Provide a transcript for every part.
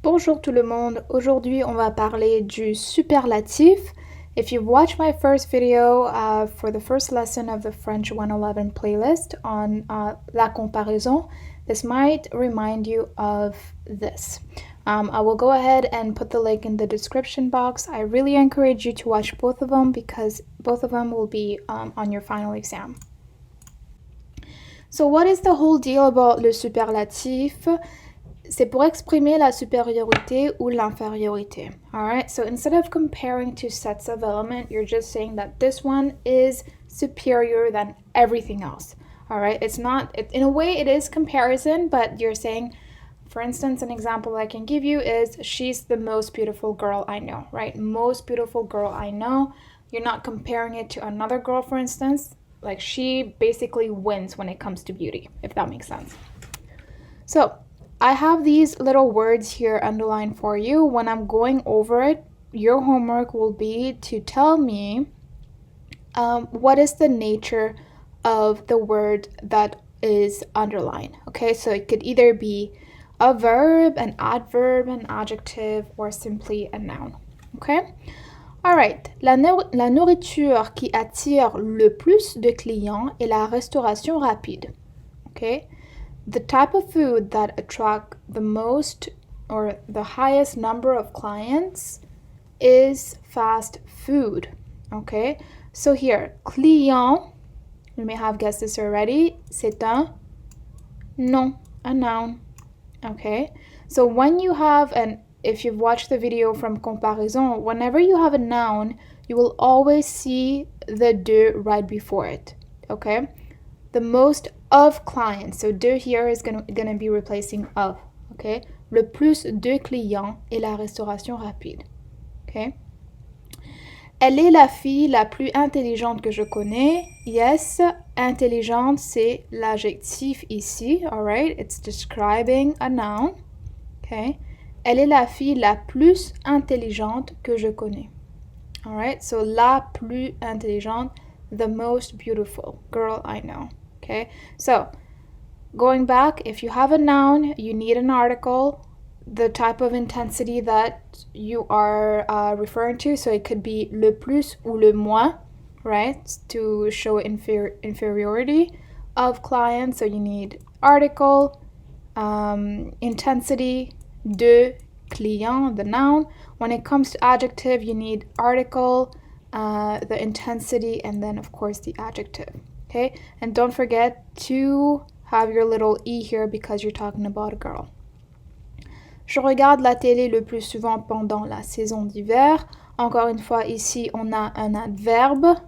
Bonjour tout le monde, aujourd'hui on va parler du superlatif. If you've watched my first video for the first lesson of the French 111 playlist on la comparaison, this might remind you of this. I will go ahead and put the link in the description box. I really encourage you to watch both of them because both of them will be on your final exam. So what is the whole deal about le superlatif? C'est pour exprimer la supériorité ou l'infériorité. Alright, so instead of comparing two sets of elements, you're just saying that this one is superior than everything else. Alright, it's not, in a way it is comparison, but you're saying, for instance, an example I can give you is, she's the most beautiful girl I know, right? Most beautiful girl I know. You're not comparing it to another girl, for instance. Like, she basically wins when it comes to beauty, if that makes sense. So, I have these little words here underlined for you. When I'm going over it, your homework will be to tell me what is the nature of the word that is underlined. Okay, so it could either be a verb, an adverb, an adjective, or simply a noun. Okay? Alright, la nourriture qui attire le plus de clients est la restauration rapide. Okay? The type of food that attract the most or the highest number of clients is fast food. Okay, so here, client, you may have guessed this already, c'est un nom, a noun. Okay, so when you have if you've watched the video from comparaison, whenever you have a noun, you will always see the de right before it. Okay, the most of clients. So de here is gonna be replacing of. Okay. Le plus de clients est la restauration rapide. Okay. Elle est la fille la plus intelligente que je connais. Yes, intelligente, c'est l'adjectif ici. Alright, it's describing a noun. Okay. Elle est la fille la plus intelligente que je connais. Alright, so la plus intelligente, the most beautiful girl I know. Okay, so going back, if you have a noun, you need an article, the type of intensity that you are referring to. So it could be le plus ou le moins, right, to show inferiority of clients. So you need article, intensity, de, client, the noun. When it comes to adjective, you need article, the intensity, and then of course the adjective. Okay, and don't forget to have your little e here because you're talking about a girl. Je regarde la télé le plus souvent pendant la saison d'hiver. Encore une fois, ici, on a un adverbe.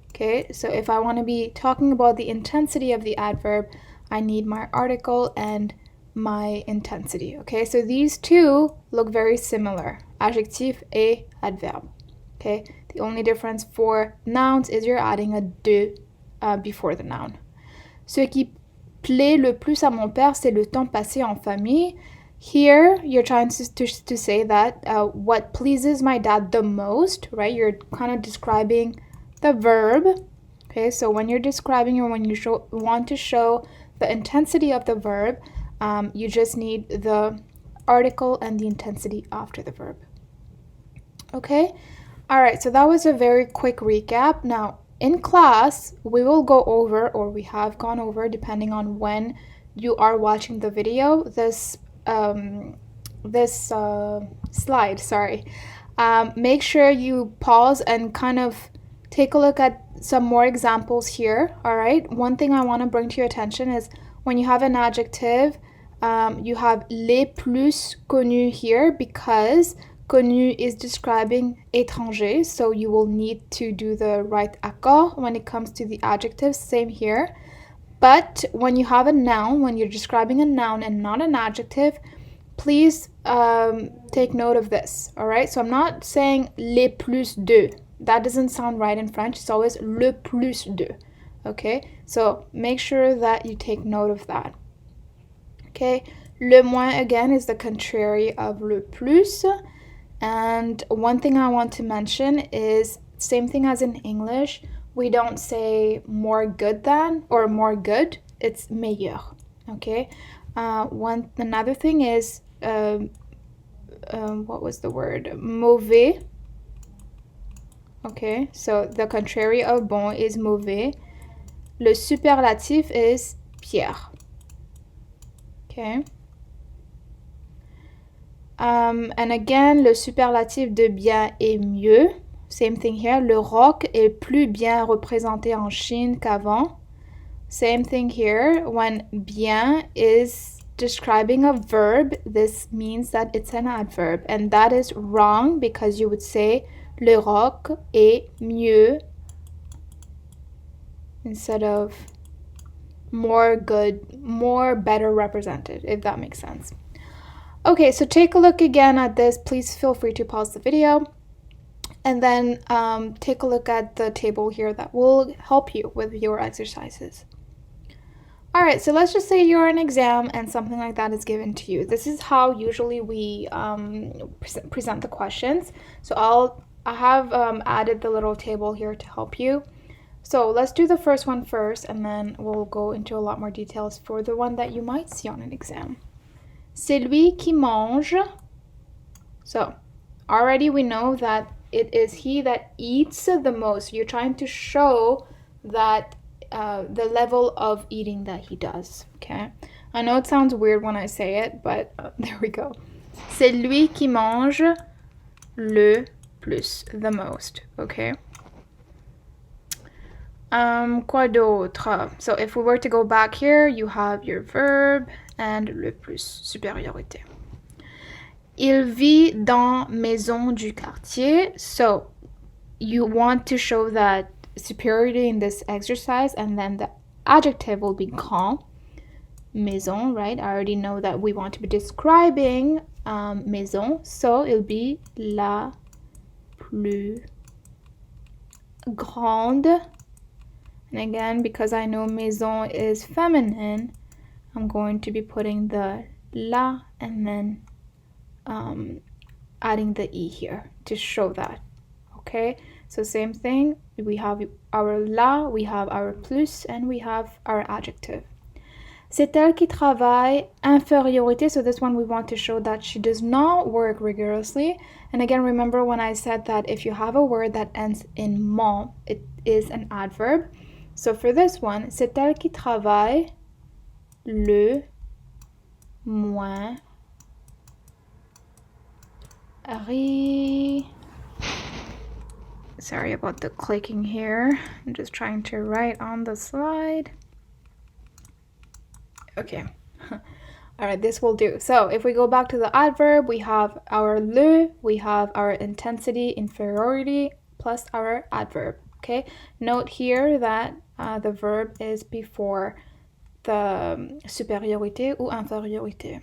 Okay, so if I want to be talking about the intensity of the adverb, I need my article and my intensity. Okay, so these two look very similar. Adjectif et adverbe. Okay, the only difference for nouns is you're adding a de before the noun. Ce qui plaît le plus à mon père, c'est le temps passé en famille. Here, you're trying to say that what pleases my dad the most, right? You're kind of describing the verb. Okay, so when you're describing or when you want to show the intensity of the verb, you just need the article and the intensity after the verb. Okay? Alright, so that was a very quick recap. Now, in class, we will go over, or we have gone over, depending on when you are watching the video, this slide, sorry. Make sure you pause and kind of take a look at some more examples here, alright? One thing I want to bring to your attention is when you have an adjective, you have les plus connus here because connu is describing étranger, so you will need to do the right accord when it comes to the adjectives, same here. But when you have a noun, when you're describing a noun and not an adjective, please take note of this, all right? So I'm not saying les plus de. That doesn't sound right in French. It's always le plus de, okay? So make sure that you take note of that, okay? Le moins, again, is the contrary of le plus. And one thing I want to mention is, same thing as in English, we don't say more good than or more good, it's meilleur, okay? Another thing is, what was the word? Mauvais. Okay, so the contrary of bon is mauvais. Le superlatif is Pierre. Okay. And again, le superlatif de bien est mieux. Same thing here. Le roc est plus bien représenté en Chine qu'avant. Same thing here. When bien is describing a verb, this means that it's an adverb. And that is wrong because you would say le roc est mieux instead of more good, more better represented, if that makes sense. Okay, so take a look again at this. Please feel free to pause the video and then take a look at the table here that will help you with your exercises. All right, so let's just say you're in an exam and something like that is given to you. This is how usually we present the questions. So I have added the little table here to help you. So let's do the first one first, and then we'll go into a lot more details for the one that you might see on an exam. C'est lui qui mange. So already we know that it is he that eats the most. You're trying to show that the level of eating that he does, okay? I know it sounds weird when I say it, but there we go. C'est lui qui mange le plus, the most, okay? Quoi d'autre? So if we were to go back here, you have your verb and le plus, supériorité. Il vit dans maison du quartier. So you want to show that superiority in this exercise, and then the adjective will be grand. Maison, right? I already know that we want to be describing maison. So it'll be la plus grande. And again, because I know maison is feminine, I'm going to be putting the la and then adding the e here to show that. Okay, so same thing. We have our la, we have our plus, and we have our adjective. C'est elle qui travaille, infériorité. So this one we want to show that she does not work rigorously. And again, remember when I said that if you have a word that ends in mon, it is an adverb. So for this one, c'est elle qui travaille le moins Sorry about the clicking here. I'm just trying to write on the slide. Okay. All right, this will do. So if we go back to the adverb, we have our le, we have our intensity, inferiority, plus our adverb. Okay, note here that the verb is before the supériorité ou infériorité.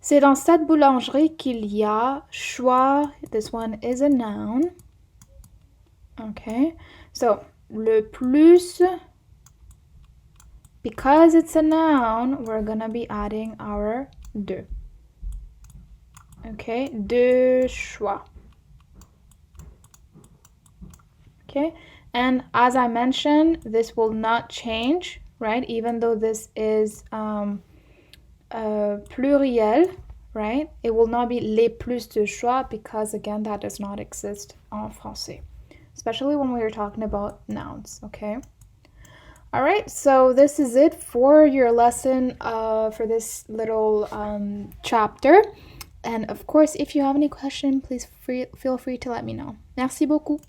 C'est dans cette boulangerie qu'il y a choix. This one is a noun. Okay, so le plus, because it's a noun, we're gonna be adding our de. Okay, de choix. Okay, and as I mentioned, this will not change, right? Even though this is pluriel, right? It will not be les plus de choix because again, that does not exist en français, especially when we are talking about nouns, okay? All right, so this is it for your lesson for this little chapter. And of course, if you have any question, please feel free to let me know. Merci beaucoup.